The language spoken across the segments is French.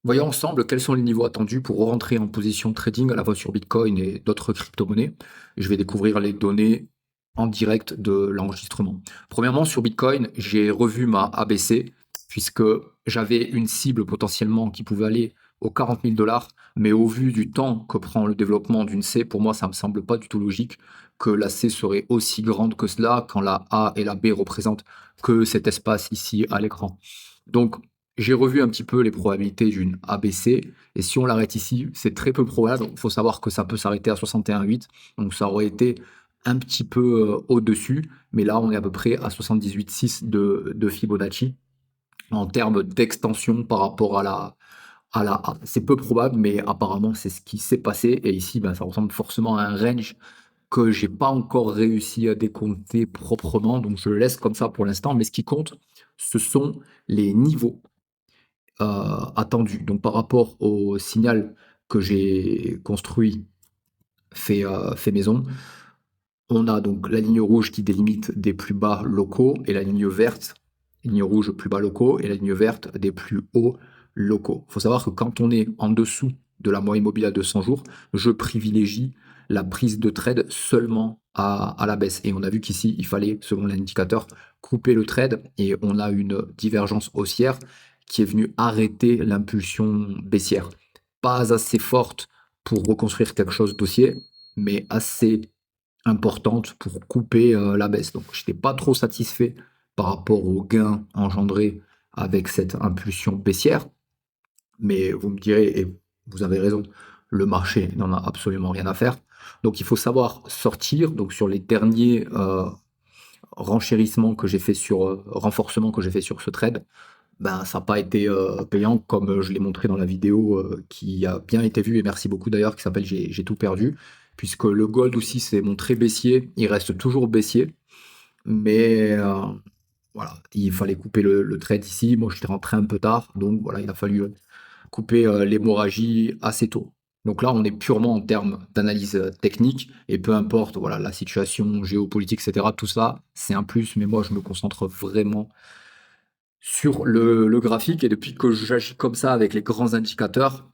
Voyons ensemble quels sont les niveaux attendus pour rentrer en position trading à la fois sur Bitcoin et d'autres crypto-monnaies. Je vais découvrir les données en direct de l'enregistrement. Premièrement, sur Bitcoin, j'ai revu ma ABC puisque j'avais une cible potentiellement qui pouvait aller aux 40 000 dollars, mais au vu du temps que prend le développement d'une C, pour moi, ça me semble pas du tout logique que la C serait aussi grande que cela quand la A et la B représentent que cet espace ici à l'écran. Donc, j'ai revu un petit peu les probabilités d'une ABC, et si on l'arrête ici, c'est très peu probable. Il faut savoir que ça peut s'arrêter à 61,8, donc ça aurait été un petit peu au-dessus, mais là on est à peu près à 78,6 de Fibonacci en termes d'extension par rapport à la A. C'est peu probable, mais apparemment c'est ce qui s'est passé, et ici ben, ça ressemble forcément à un range que j'ai pas encore réussi à décompter proprement, donc je le laisse comme ça pour l'instant, mais ce qui compte, ce sont les niveaux attendu. Donc par rapport au signal que j'ai construit, fait maison, on a donc la ligne rouge qui délimite des plus bas locaux et la ligne verte, ligne rouge plus bas locaux et la ligne verte des plus hauts locaux. Il faut savoir que quand on est en dessous de la moyenne mobile à 200 jours, je privilégie la prise de trade seulement à la baisse. Et on a vu qu'ici, il fallait, selon l'indicateur, couper le trade et on a une divergence haussière qui est venue arrêter l'impulsion baissière. Pas assez forte pour reconstruire quelque chose d'haussier, mais assez importante pour couper la baisse. Donc, je n'étais pas trop satisfait par rapport aux gains engendrés avec cette impulsion baissière. Mais vous me direz, et vous avez raison, le marché n'en a absolument rien à faire. Donc, il faut savoir sortir. Donc, sur les derniers renchérissements que j'ai fait sur renforcement que j'ai fait sur ce trade, ben, ça n'a pas été payant comme je l'ai montré dans la vidéo qui a bien été vue, et merci beaucoup d'ailleurs, qui s'appelle J'ai tout perdu, puisque le gold aussi s'est montré baissier, il reste toujours baissier, mais voilà, il fallait couper le trade ici. Moi j'étais rentré un peu tard, donc voilà, il a fallu couper l'hémorragie assez tôt. Donc là, on est purement en termes d'analyse technique, et peu importe voilà, la situation géopolitique, etc., tout ça, c'est un plus, mais moi je me concentre vraiment sur le graphique, et depuis que j'agis comme ça avec les grands indicateurs,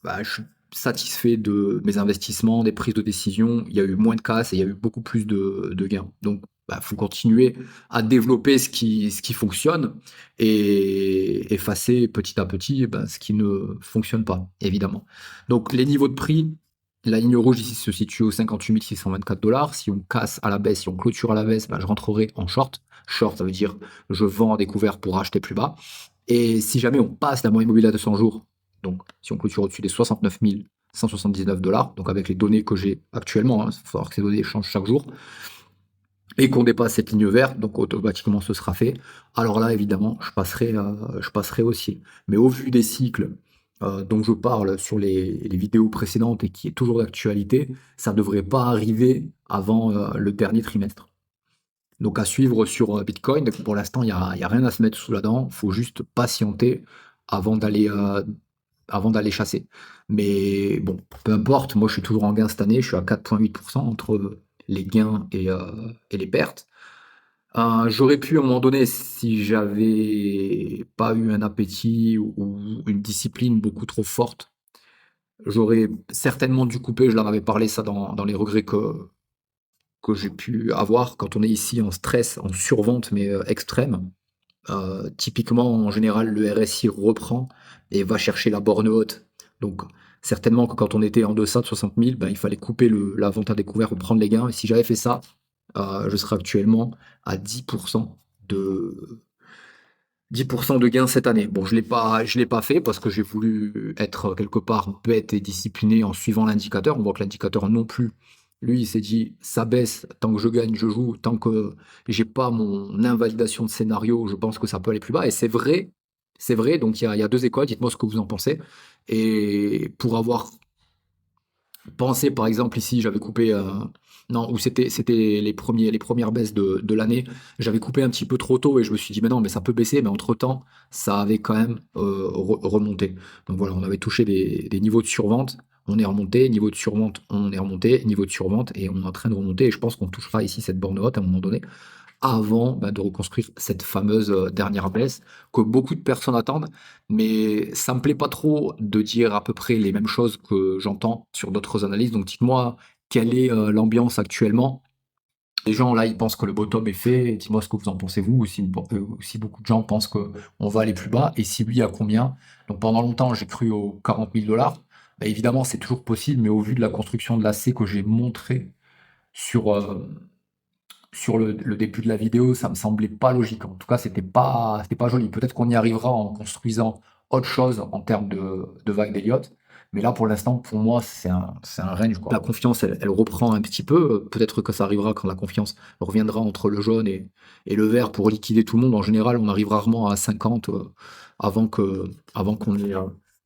bah, je suis satisfait de mes investissements, des prises de décision. Il y a eu moins de casse et il y a eu beaucoup plus de gains. Donc, il faut continuer à développer ce qui fonctionne et effacer petit à petit ce qui ne fonctionne pas, évidemment. Donc, les niveaux de prix, la ligne rouge ici se situe aux 58 624 dollars. Si on casse à la baisse, si on clôture à la baisse, je rentrerai en short. Short, ça veut dire je vends à découvert pour acheter plus bas. Et si jamais on passe la moyenne mobile à 200 jours, donc si on clôture au-dessus des 69 179 dollars, donc avec les données que j'ai actuellement, il faut savoir que ces données changent chaque jour, et qu'on dépasse cette ligne verte, donc automatiquement ce sera fait. Alors là, évidemment, je passerai aussi. Mais au vu des cycles dont je parle sur les vidéos précédentes et qui est toujours d'actualité, ça ne devrait pas arriver avant le dernier trimestre. Donc à suivre sur Bitcoin. Pour l'instant, il y a rien à se mettre sous la dent. Il faut juste patienter avant d'aller chasser. Mais bon, peu importe. Moi, je suis toujours en gain cette année. Je suis à 4,8% entre les gains et les pertes. J'aurais pu, à un moment donné, si j'avais pas eu un appétit ou une discipline beaucoup trop forte, j'aurais certainement dû couper. Je leur avais parlé ça dans les regrets que j'ai pu avoir quand on est ici en stress, en survente, mais extrême. Typiquement, en général, le RSI reprend et va chercher la borne haute. Donc, certainement que quand on était en deçà de 60 000, il fallait couper la vente à découvert pour prendre les gains. Et si j'avais fait ça, je serais actuellement à 10% de, 10% de gains cette année. Bon, je l'ai pas fait parce que j'ai voulu être quelque part bête et discipliné en suivant l'indicateur. On voit que l'indicateur non plus, lui, il s'est dit, ça baisse, tant que je gagne, je joue, tant que j'ai pas mon invalidation de scénario, je pense que ça peut aller plus bas. Et c'est vrai, donc il y a deux écoles, dites-moi ce que vous en pensez. Et pour avoir pensé, par exemple, ici, j'avais coupé, non, ou c'était les premières baisses de l'année. J'avais coupé un petit peu trop tôt et je me suis dit, mais non, mais ça peut baisser. Mais entre-temps, ça avait quand même remonté. Donc voilà, on avait touché des niveaux de survente. On est remonté, niveau de survente, on est remonté, niveau de survente, et on est en train de remonter. Et je pense qu'on touchera ici cette borne haute à un moment donné. avant de reconstruire cette fameuse dernière baisse que beaucoup de personnes attendent. Mais ça me plaît pas trop de dire à peu près les mêmes choses que j'entends sur d'autres analyses. Donc dites-moi quelle est l'ambiance actuellement. Les gens là, ils pensent que le bottom est fait. Dites-moi ce que vous en pensez vous, ou si beaucoup de gens pensent que on va aller plus bas, et si oui, à combien. Donc pendant longtemps, j'ai cru aux 40 000 $. Bah, évidemment, c'est toujours possible, mais au vu de la construction de l'AC que j'ai montré sur, sur le début de la vidéo, ça me semblait pas logique. En tout cas, c'était pas joli. Peut-être qu'on y arrivera en construisant autre chose en termes de vague d'Elliott. Mais là, pour l'instant, pour moi, c'est un range, quoi. La confiance, elle reprend un petit peu. Peut-être que ça arrivera quand la confiance reviendra entre le jaune et le vert pour liquider tout le monde. En général, on arrive rarement à 50 avant qu'on ait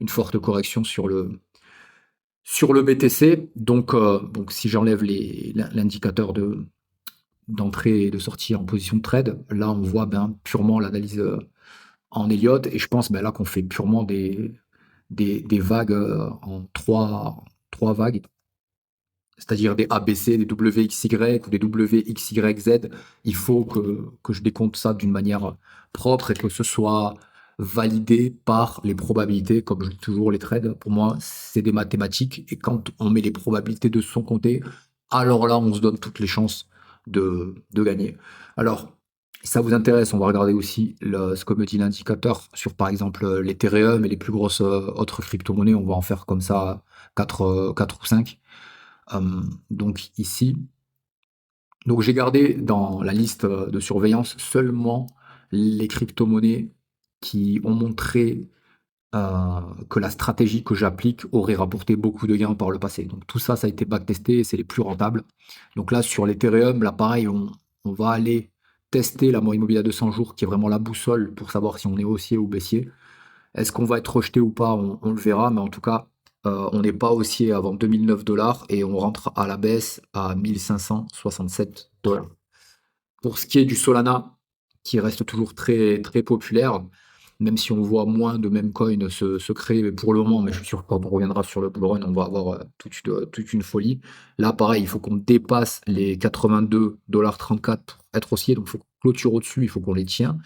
une forte correction sur le BTC. Donc si j'enlève l'indicateur d'entrée et de sortie en position de trade, là on voit purement l'analyse en Elliott, et je pense là qu'on fait purement des vagues en trois vagues, c'est-à-dire des ABC, des WXY ou des WXYZ. Il faut que je décompte ça d'une manière propre et que ce soit validé par les probabilités. Comme je dis toujours, les trades, pour moi, c'est des mathématiques, et quand on met les probabilités de son côté, alors là, on se donne toutes les chances de gagner. Alors, si ça vous intéresse, on va regarder aussi ce que me dit l'indicateur sur, par exemple, l'Ethereum et les plus grosses autres crypto-monnaies. On va en faire comme ça 4 ou 5. Donc ici, donc j'ai gardé dans la liste de surveillance seulement les crypto-monnaies qui ont montré que la stratégie que j'applique aurait rapporté beaucoup de gains par le passé. Donc tout ça, ça a été backtesté et c'est les plus rentables. Donc là, sur l'Ethereum, là pareil, on va aller tester la moyenne mobile à 200 jours, qui est vraiment la boussole pour savoir si on est haussier ou baissier. Est-ce qu'on va être rejeté ou pas, on le verra, mais en tout cas, on n'est pas haussier avant 2009 $ et on rentre à la baisse à 1567 $. Pour ce qui est du Solana, qui reste toujours très, très populaire, même si on voit moins de meme coins se créer pour le moment, mais je suis sûr que quand on reviendra sur le bull run, on va avoir toute une folie. Là, pareil, il faut qu'on dépasse les 82,34 $ pour être haussier, donc il faut qu'on clôture au-dessus, il faut qu'on les tient.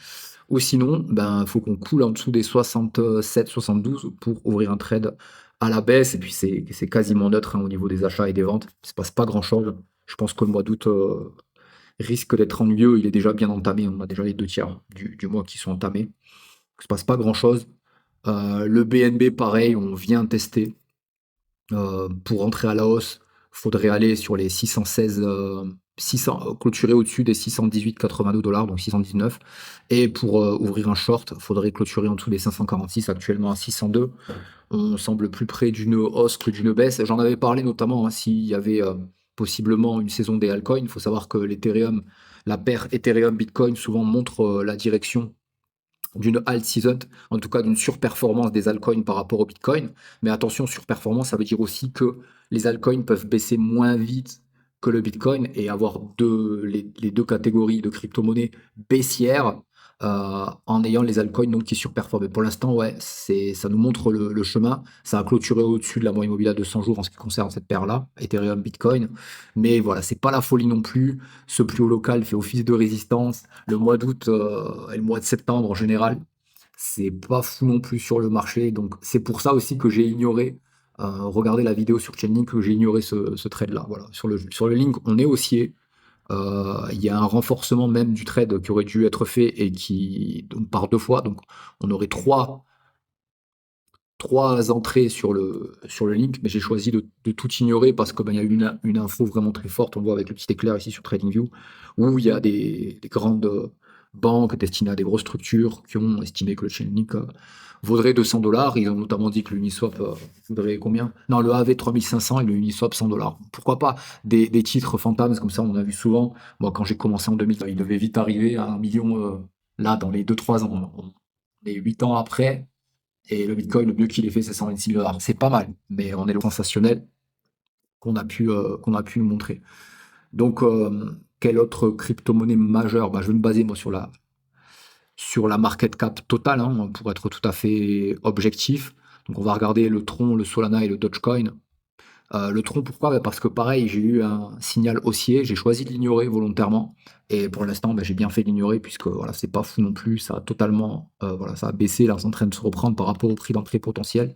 Ou sinon, il faut qu'on coule en dessous des 67-72 pour ouvrir un trade à la baisse. Et puis c'est quasiment neutre au niveau des achats et des ventes. Il ne se passe pas grand-chose. Je pense que le mois d'août risque d'être ennuyeux. Il est déjà bien entamé. On a déjà les 2 tiers du mois qui sont entamés. Il ne se passe pas grand-chose. Le BNB, pareil, on vient tester. Pour rentrer à la hausse, il faudrait aller sur les 616, clôturer au-dessus des 618,82 $, donc 619. Et pour ouvrir un short, il faudrait clôturer en dessous des 546, actuellement à 602. On semble plus près d'une hausse que d'une baisse. J'en avais parlé notamment s'il y avait possiblement une saison des altcoins. Il faut savoir que l'Ethereum, la paire Ethereum-Bitcoin souvent montre la direction d'une alt season, en tout cas d'une surperformance des altcoins par rapport au Bitcoin. Mais attention, surperformance, ça veut dire aussi que les altcoins peuvent baisser moins vite que le Bitcoin et avoir les deux catégories de crypto-monnaies baissières en ayant les altcoins donc qui surperforment. Et pour l'instant, ouais, ça nous montre le chemin. Ça a clôturé au-dessus de la moyenne mobile à 200 jours en ce qui concerne cette paire-là, Ethereum, Bitcoin. Mais voilà, c'est pas la folie non plus. Ce plus haut local fait office de résistance. Le mois d'août et le mois de septembre en général, c'est pas fou non plus sur le marché. Donc c'est pour ça aussi que j'ai ignoré, regardez la vidéo sur Chainlink, que j'ai ignoré ce trade-là. Voilà. Sur le link, on est haussier. Il y a un renforcement même du trade qui aurait dû être fait et donc, par 2 fois. Donc on aurait trois entrées sur le link, mais j'ai choisi de tout ignorer parce que il y a une info vraiment très forte. On voit avec le petit éclair ici sur TradingView, où il y a des grandes banques destinées à des grosses structures qui ont estimé que le Chainlink vaudrait 200 $. Ils ont notamment dit que l'Uniswap vaudrait combien? Non, le AV 3500 et le Uniswap 100 $. Pourquoi pas des titres fantasmes comme ça, on a vu souvent. Moi, quand j'ai commencé en 2000, il devait vite arriver à 1 million là, dans les 2-3 ans. On est 8 ans après. Et le Bitcoin, le mieux qu'il ait fait, c'est 126 $. C'est pas mal, mais on est le sensationnel qu'on a pu nous montrer. Donc, quelle autre crypto-monnaie majeure? Je vais me baser moi sur la market cap totale, pour être tout à fait objectif. Donc, on va regarder le Tron, le Solana et le Dogecoin. Le tronc, pourquoi? Bah, parce que pareil, j'ai eu un signal haussier, j'ai choisi de l'ignorer volontairement et pour l'instant, bah, j'ai bien fait de l'ignorer puisque voilà, c'est pas fou non plus, ça a totalement, voilà, ça a baissé, là, c'est en train de se reprendre par rapport au prix d'entrée potentiel.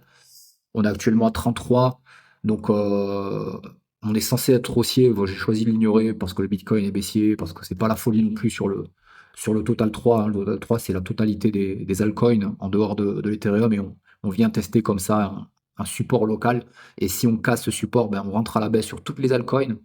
On est actuellement à 33, donc on est censé être haussier. Bon, j'ai choisi de l'ignorer parce que le Bitcoin est baissier, parce que c'est pas la folie non plus sur le Total 3, hein. Le Total 3, c'est la totalité des altcoins en dehors de l'Ethereum et on vient tester comme ça un support local et si on casse ce support, ben, on rentre à la baisse sur toutes les altcoins.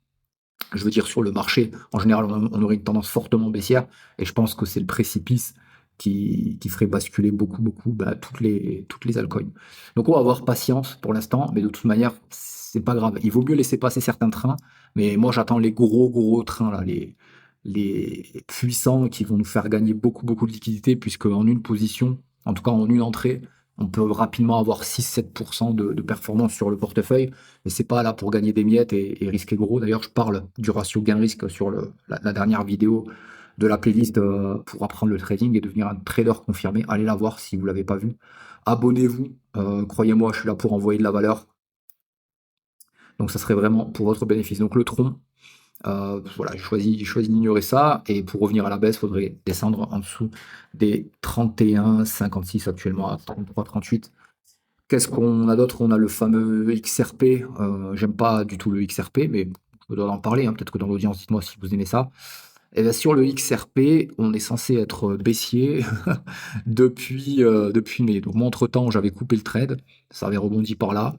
Je veux dire sur le marché, en général, on aurait une tendance fortement baissière et je pense que c'est le précipice qui ferait basculer beaucoup, beaucoup, bah, toutes les altcoins. Donc on va avoir patience pour l'instant, mais de toute manière, c'est pas grave. Il vaut mieux laisser passer certains trains, mais moi j'attends les gros, gros trains là, les puissants qui vont nous faire gagner beaucoup, beaucoup de liquidités, puisque en une position, en tout cas en une entrée, on peut rapidement avoir 6-7% de performance sur le portefeuille. Mais c'est pas là pour gagner des miettes et risquer gros. D'ailleurs, je parle du ratio gain-risque sur la dernière vidéo de la playlist pour apprendre le trading et devenir un trader confirmé. Allez la voir si vous l'avez pas vu. Abonnez-vous. Croyez-moi, je suis là pour envoyer de la valeur. Donc ça serait vraiment pour votre bénéfice. Donc le tronc, voilà, j'ai choisi d'ignorer ça. Et pour revenir à la baisse, il faudrait descendre en dessous des 31,56 actuellement à 33,38. Qu'est-ce qu'on a d'autre? On a le fameux XRP. J'aime pas du tout le XRP, mais je dois en parler, hein. Peut-être que dans l'audience, dites-moi si vous aimez ça. Et bien sur le XRP, on est censé être baissier depuis mai. Donc moi, entre-temps, j'avais coupé le trade, ça avait rebondi par là.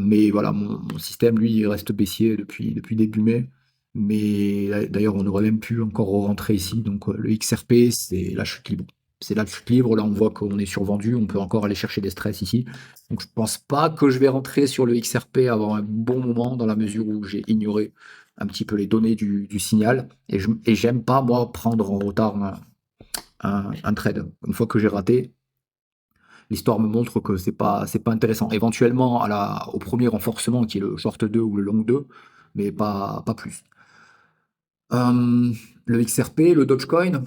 Mais voilà, mon système, lui, il reste baissier depuis début mai. Mais d'ailleurs, on aurait même pu encore rentrer ici. Donc le XRP, c'est la chute libre. C'est la chute libre. Là, on voit qu'on est survendu. On peut encore aller chercher des stress ici. Donc je pense pas que je vais rentrer sur le XRP avant un bon moment, dans la mesure où j'ai ignoré un petit peu les données du signal. Et j'aime pas, moi, prendre en retard un trade. Une fois que j'ai raté, l'histoire me montre que c'est pas intéressant. Éventuellement, au premier renforcement, qui est le short 2 ou le long 2, mais pas plus. Euh, le XRP, le Dogecoin.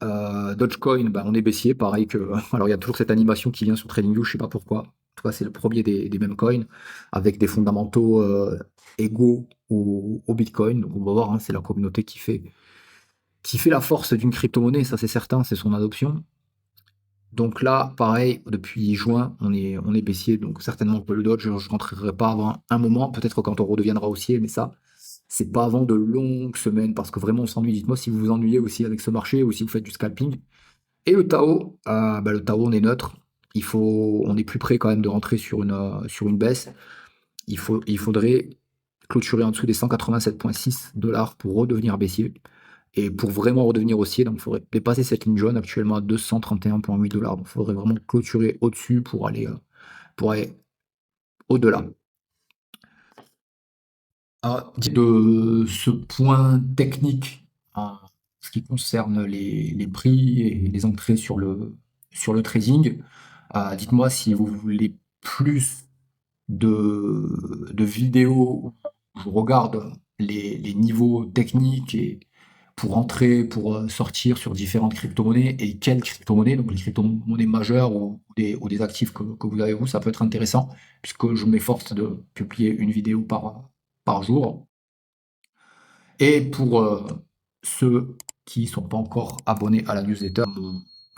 Dogecoin, bah, on est baissier, pareil que. Alors, il y a toujours cette animation qui vient sur TradingView, je sais pas pourquoi. En tout cas, c'est le premier des mêmes coins, avec des fondamentaux égaux au Bitcoin. Donc, on va voir, hein, c'est la communauté qui fait la force d'une crypto-monnaie, ça c'est certain, c'est son adoption. Donc là, pareil, depuis juin, on est baissier, donc certainement que le Dodge, je ne rentrerai pas avant un moment, peut-être quand on redeviendra haussier, mais ça, c'est pas avant de longues semaines, parce que vraiment on s'ennuie. Dites-moi si vous vous ennuyez aussi avec ce marché ou si vous faites du scalping. Et le Tao, bah, le Tao, on est neutre. On est plus près quand même de rentrer sur une baisse. Il faudrait clôturer en dessous des 187,6 dollars pour redevenir baissier. Et pour vraiment redevenir haussier, donc il faudrait dépasser cette ligne jaune actuellement à 231,8 dollars. Donc il faudrait vraiment clôturer au-dessus pour aller au-delà. De ce point technique en ce qui concerne les prix et les entrées sur le trading, dites-moi si vous voulez plus de vidéos où je regarde les niveaux techniques et pour entrer, pour sortir sur différentes crypto-monnaies et quelles crypto-monnaies, donc les crypto-monnaies majeures ou des actifs que vous avez vous, ça peut être intéressant puisque je m'efforce de publier une vidéo par jour. Et pour ceux qui ne sont pas encore abonnés à la newsletter,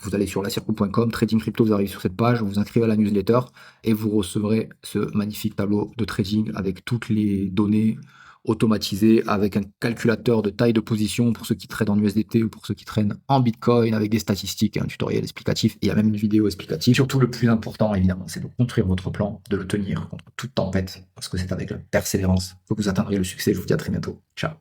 vous allez sur lacirco.com, Trading Crypto, vous arrivez sur cette page, vous vous inscrivez à la newsletter et vous recevrez ce magnifique tableau de trading avec toutes les données automatisées, avec un calculateur de taille de position pour ceux qui traitent en USDT ou pour ceux qui traînent en Bitcoin, avec des statistiques et un tutoriel explicatif. Et il y a même une vidéo explicative. Surtout, le plus important, évidemment, c'est de construire votre plan, de le tenir contre toute tempête, parce que c'est avec la persévérance que vous atteindrez le succès. Je vous dis à très bientôt. Ciao.